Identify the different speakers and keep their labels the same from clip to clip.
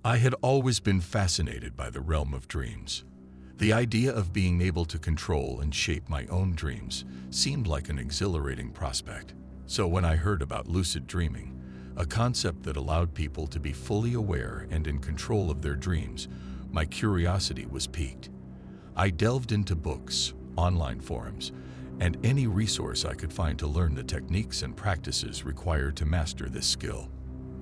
Speaker 1: I had always been fascinated by the realm of dreams. The idea of being able to control and shape my own dreams seemed like an exhilarating prospect. So when I heard about lucid dreaming, a concept that allowed people to be fully aware and in control of their dreams, my curiosity was piqued. I delved into books, online forums, and any resource I could find to learn the techniques and practices required to master this skill.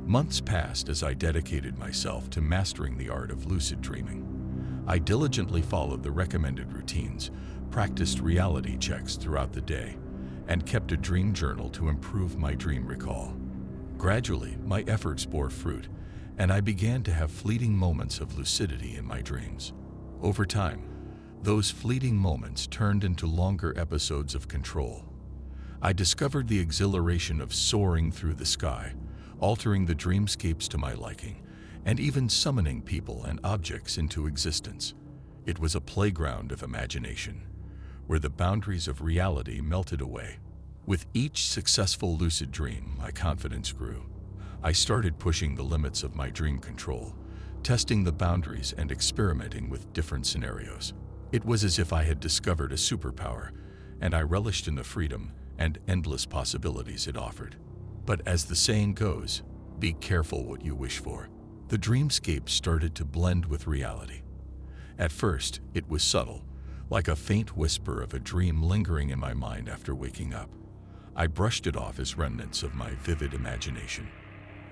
Speaker 1: Months passed as I dedicated myself to mastering the art of lucid dreaming. I diligently followed the recommended routines, practiced reality checks throughout the day, and kept a dream journal to improve my dream recall. Gradually, my efforts bore fruit, and I began to have fleeting moments of lucidity in my dreams. Over time, those fleeting moments turned into longer episodes of control. I discovered the exhilaration of soaring through the sky, altering the dreamscapes to my liking, and even summoning people and objects into existence. It was a playground of imagination, where the boundaries of reality melted away. With each successful lucid dream, my confidence grew. I started pushing the limits of my dream control, testing the boundaries and experimenting with different scenarios. It was as if I had discovered a superpower, and I relished in the freedom and endless possibilities it offered. But as the saying goes, be careful what you wish for. The dreamscape started to blend with reality. At first, it was subtle, like a faint whisper of a dream lingering in my mind after waking up. I brushed it off as remnants of my vivid imagination.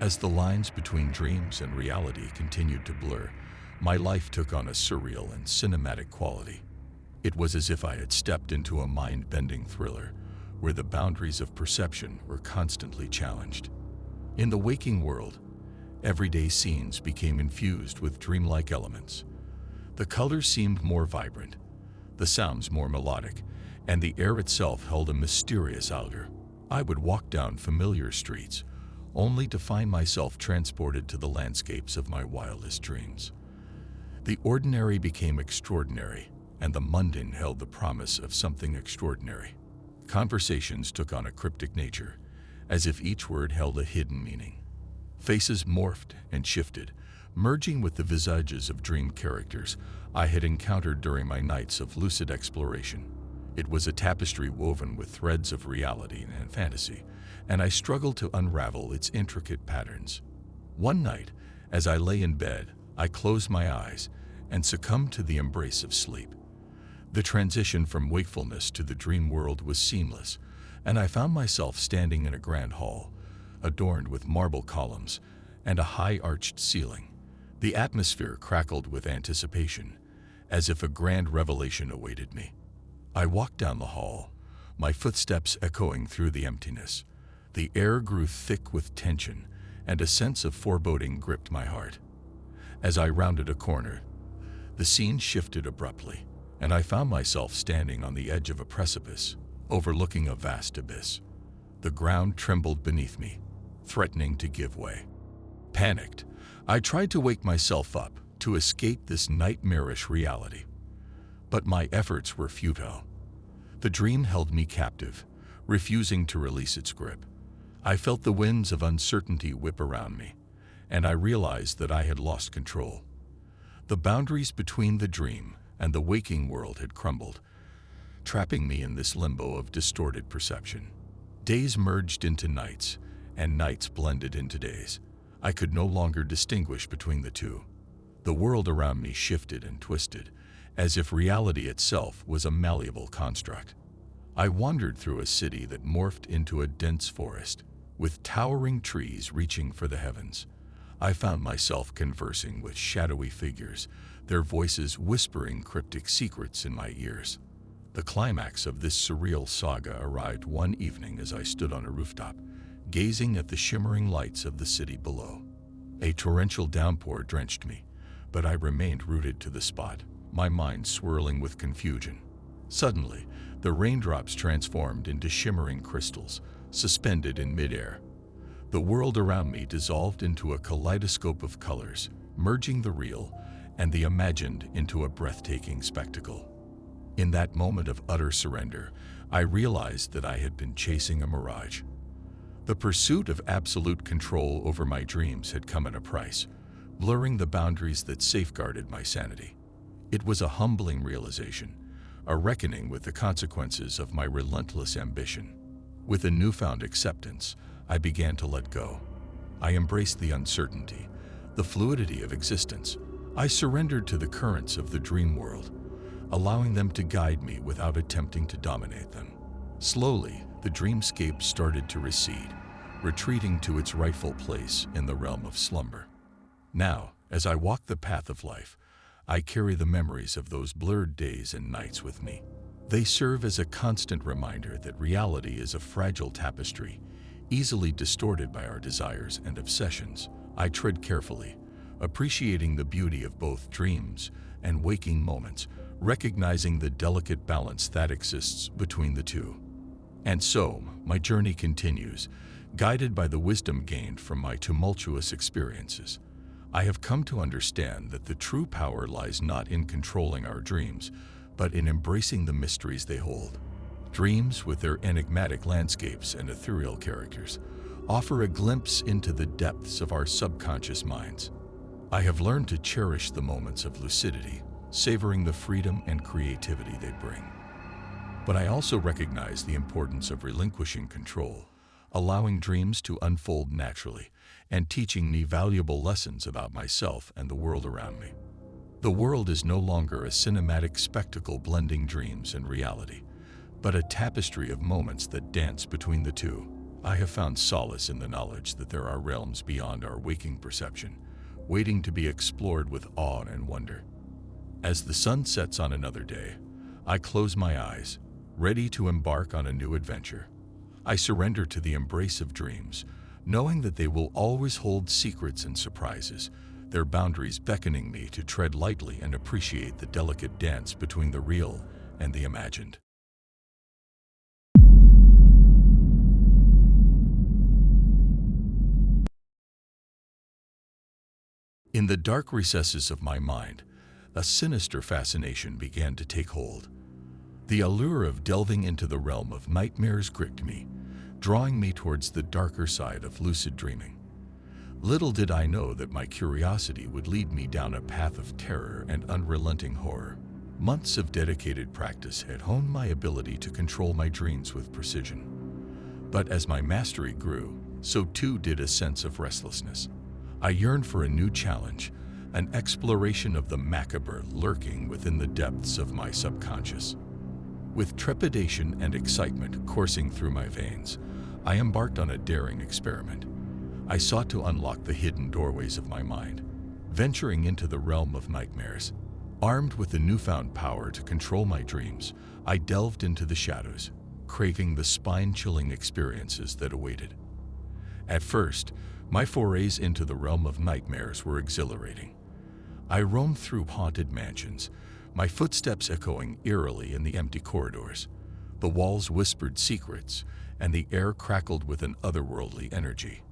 Speaker 1: As the lines between dreams and reality continued to blur, my life took on a surreal and cinematic quality. It was as if I had stepped into a mind-bending thriller, where the boundaries of perception were constantly challenged. In the waking world, everyday scenes became infused with dreamlike elements. The colors seemed more vibrant, the sounds more melodic, and the air itself held a mysterious allure. I would walk down familiar streets, only to find myself transported to the landscapes of my wildest dreams. The ordinary became extraordinary, and the mundane held the promise of something extraordinary. Conversations took on a cryptic nature, as if each word held a hidden meaning. Faces morphed and shifted, merging with the visages of dream characters I had encountered during my nights of lucid exploration. It was a tapestry woven with threads of reality and fantasy, and I struggled to unravel its intricate patterns. One night, as I lay in bed, I closed my eyes and succumbed to the embrace of sleep. The transition from wakefulness to the dream world was seamless, and I found myself standing in a grand hall, adorned with marble columns and a high-arched ceiling. The atmosphere crackled with anticipation, as if a grand revelation awaited me. I walked down the hall, my footsteps echoing through the emptiness. The air grew thick with tension, and a sense of foreboding gripped my heart. As I rounded a corner, the scene shifted abruptly, and I found myself standing on the edge of a precipice, overlooking a vast abyss. The ground trembled beneath me, threatening to give way. Panicked, I tried to wake myself up to escape this nightmarish reality. But my efforts were futile. The dream held me captive, refusing to release its grip. I felt the winds of uncertainty whip around me, and I realized that I had lost control. The boundaries between the dream and the waking world had crumbled, trapping me in this limbo of distorted perception. Days merged into nights, and nights blended into days. I could no longer distinguish between the two. The world around me shifted and twisted, as if reality itself was a malleable construct. I wandered through a city that morphed into a dense forest, with towering trees reaching for the heavens. I found myself conversing with shadowy figures, their voices whispering cryptic secrets in my ears. The climax of this surreal saga arrived one evening as I stood on a rooftop, gazing at the shimmering lights of the city below. A torrential downpour drenched me, but I remained rooted to the spot, my mind swirling with confusion. Suddenly, the raindrops transformed into shimmering crystals, suspended in midair. The world around me dissolved into a kaleidoscope of colors, merging the real and the imagined into a breathtaking spectacle. In that moment of utter surrender, I realized that I had been chasing a mirage. The pursuit of absolute control over my dreams had come at a price, blurring the boundaries that safeguarded my sanity. It was a humbling realization, a reckoning with the consequences of my relentless ambition. With a newfound acceptance, I began to let go. I embraced the uncertainty, the fluidity of existence. I surrendered to the currents of the dream world, allowing them to guide me without attempting to dominate them. Slowly, the dreamscape started to recede, retreating to its rightful place in the realm of slumber. Now, as I walk the path of life, I carry the memories of those blurred days and nights with me. They serve as a constant reminder that reality is a fragile tapestry, easily distorted by our desires and obsessions. I tread carefully, appreciating the beauty of both dreams and waking moments, recognizing the delicate balance that exists between the two. And so, my journey continues, guided by the wisdom gained from my tumultuous experiences. I have come to understand that the true power lies not in controlling our dreams, but in embracing the mysteries they hold. Dreams, with their enigmatic landscapes and ethereal characters, offer a glimpse into the depths of our subconscious minds. I have learned to cherish the moments of lucidity, savoring the freedom and creativity they bring. But I also recognize the importance of relinquishing control, allowing dreams to unfold naturally, and teaching me valuable lessons about myself and the world around me. The world is no longer a cinematic spectacle blending dreams and reality, but a tapestry of moments that dance between the two. I have found solace in the knowledge that there are realms beyond our waking perception, waiting to be explored with awe and wonder. As the sun sets on another day, I close my eyes, ready to embark on a new adventure. I surrender to the embrace of dreams, knowing that they will always hold secrets and surprises, their boundaries beckoning me to tread lightly and appreciate the delicate dance between the real and the imagined. In the dark recesses of my mind, a sinister fascination began to take hold. The allure of delving into the realm of nightmares gripped me, drawing me towards the darker side of lucid dreaming. Little did I know that my curiosity would lead me down a path of terror and unrelenting horror. Months of dedicated practice had honed my ability to control my dreams with precision. But as my mastery grew, so too did a sense of restlessness. I yearned for a new challenge, an exploration of the macabre lurking within the depths of my subconscious. With trepidation and excitement coursing through my veins, I embarked on a daring experiment. I sought to unlock the hidden doorways of my mind, venturing into the realm of nightmares. Armed with the newfound power to control my dreams, I delved into the shadows, craving the spine-chilling experiences that awaited. At first, my forays into the realm of nightmares were exhilarating. I roamed through haunted mansions, my footsteps echoing eerily in the empty corridors. The walls whispered secrets, and the air crackled with an otherworldly energy.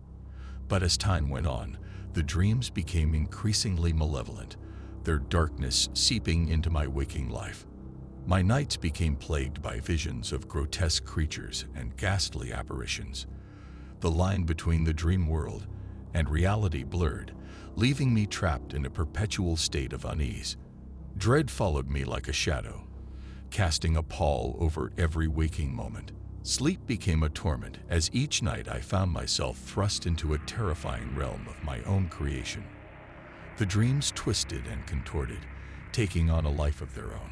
Speaker 1: But as time went on, the dreams became increasingly malevolent, their darkness seeping into my waking life. My nights became plagued by visions of grotesque creatures and ghastly apparitions. The line between the dream world and reality blurred, leaving me trapped in a perpetual state of unease. Dread followed me like a shadow, casting a pall over every waking moment. Sleep became a torment as each night I found myself thrust into a terrifying realm of my own creation. The dreams twisted and contorted, taking on a life of their own.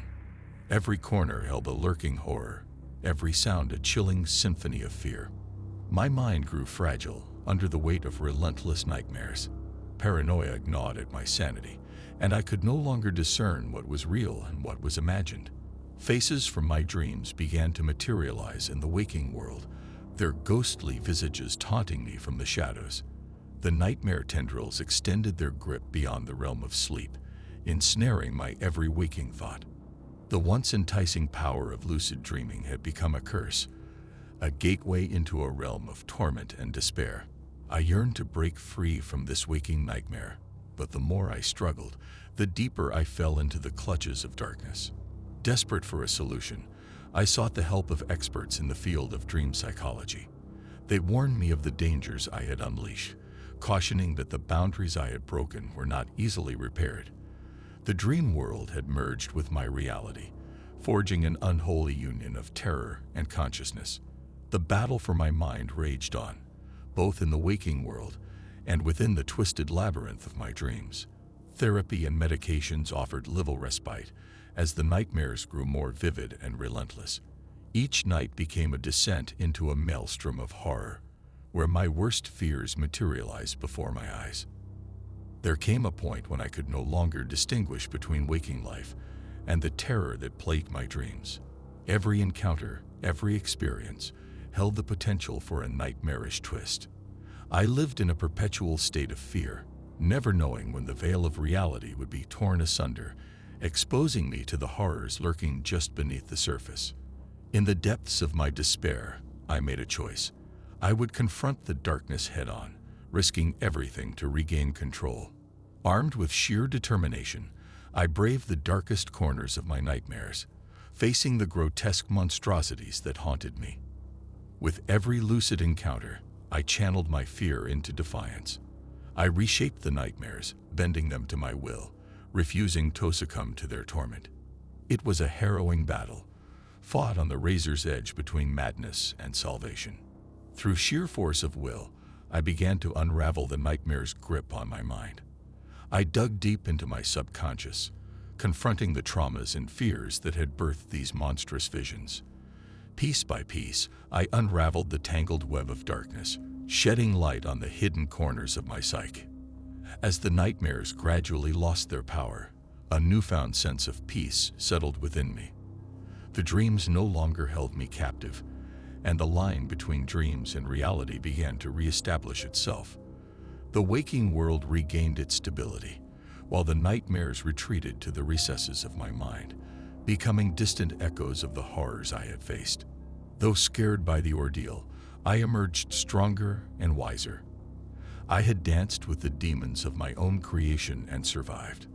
Speaker 1: Every corner held a lurking horror, every sound a chilling symphony of fear. My mind grew fragile under the weight of relentless nightmares. Paranoia gnawed at my sanity, and I could no longer discern what was real and what was imagined. Faces from my dreams began to materialize in the waking world, their ghostly visages taunting me from the shadows. The nightmare tendrils extended their grip beyond the realm of sleep, ensnaring my every waking thought. The once enticing power of lucid dreaming had become a curse, a gateway into a realm of torment and despair. I yearned to break free from this waking nightmare, but the more I struggled, the deeper I fell into the clutches of darkness. Desperate for a solution, I sought the help of experts in the field of dream psychology. They warned me of the dangers I had unleashed, cautioning that the boundaries I had broken were not easily repaired. The dream world had merged with my reality, forging an unholy union of terror and consciousness. The battle for my mind raged on, both in the waking world and within the twisted labyrinth of my dreams. Therapy and medications offered little respite as the nightmares grew more vivid and relentless. Each night became a descent into a maelstrom of horror, where my worst fears materialized before my eyes. There came a point when I could no longer distinguish between waking life and the terror that plagued my dreams. Every encounter, every experience, held the potential for a nightmarish twist. I lived in a perpetual state of fear, never knowing when the veil of reality would be torn asunder, exposing me to the horrors lurking just beneath the surface. In the depths of my despair, I made a choice. I would confront the darkness head-on, risking everything to regain control. Armed with sheer determination, I braved the darkest corners of my nightmares, facing the grotesque monstrosities that haunted me. With every lucid encounter, I channeled my fear into defiance. I reshaped the nightmares, bending them to my will, refusing to succumb to their torment. It was a harrowing battle, fought on the razor's edge between madness and salvation. Through sheer force of will, I began to unravel the nightmare's grip on my mind. I dug deep into my subconscious, confronting the traumas and fears that had birthed these monstrous visions. Piece by piece, I unraveled the tangled web of darkness, shedding light on the hidden corners of my psyche. As the nightmares gradually lost their power, a newfound sense of peace settled within me. The dreams no longer held me captive, and the line between dreams and reality began to reestablish itself. The waking world regained its stability, while the nightmares retreated to the recesses of my mind, becoming distant echoes of the horrors I had faced. Though scared by the ordeal, I emerged stronger and wiser. I had danced with the demons of my own creation and survived.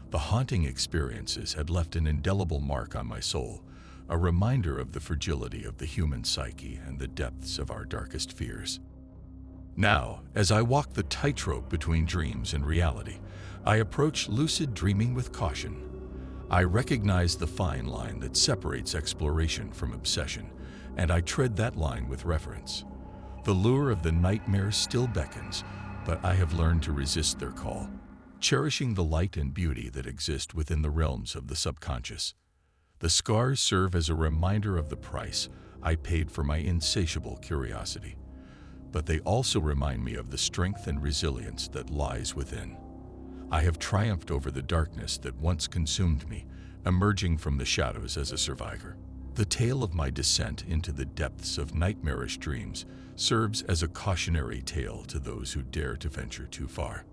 Speaker 1: The haunting experiences had left an indelible mark on my soul, a reminder of the fragility of the human psyche and the depths of our darkest fears. Now, as I walk the tightrope between dreams and reality, I approach lucid dreaming with caution. I recognize the fine line that separates exploration from obsession, and I tread that line with reverence. The lure of the nightmare still beckons, but I have learned to resist their call, cherishing the light and beauty that exist within the realms of the subconscious. The scars serve as a reminder of the price I paid for my insatiable curiosity, but they also remind me of the strength and resilience that lies within. I have triumphed over the darkness that once consumed me, emerging from the shadows as a survivor. The tale of my descent into the depths of nightmarish dreams serves as a cautionary tale to those who dare to venture too far.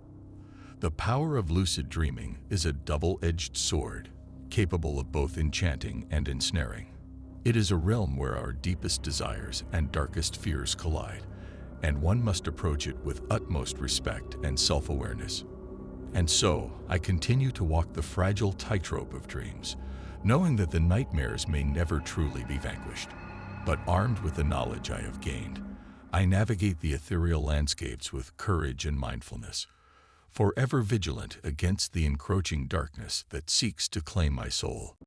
Speaker 1: The power of lucid dreaming is a double-edged sword, capable of both enchanting and ensnaring. It is a realm where our deepest desires and darkest fears collide, and one must approach it with utmost respect and self-awareness. And so, I continue to walk the fragile tightrope of dreams, knowing that the nightmares may never truly be vanquished. But armed with the knowledge I have gained, I navigate the ethereal landscapes with courage and mindfulness, forever vigilant against the encroaching darkness that seeks to claim my soul.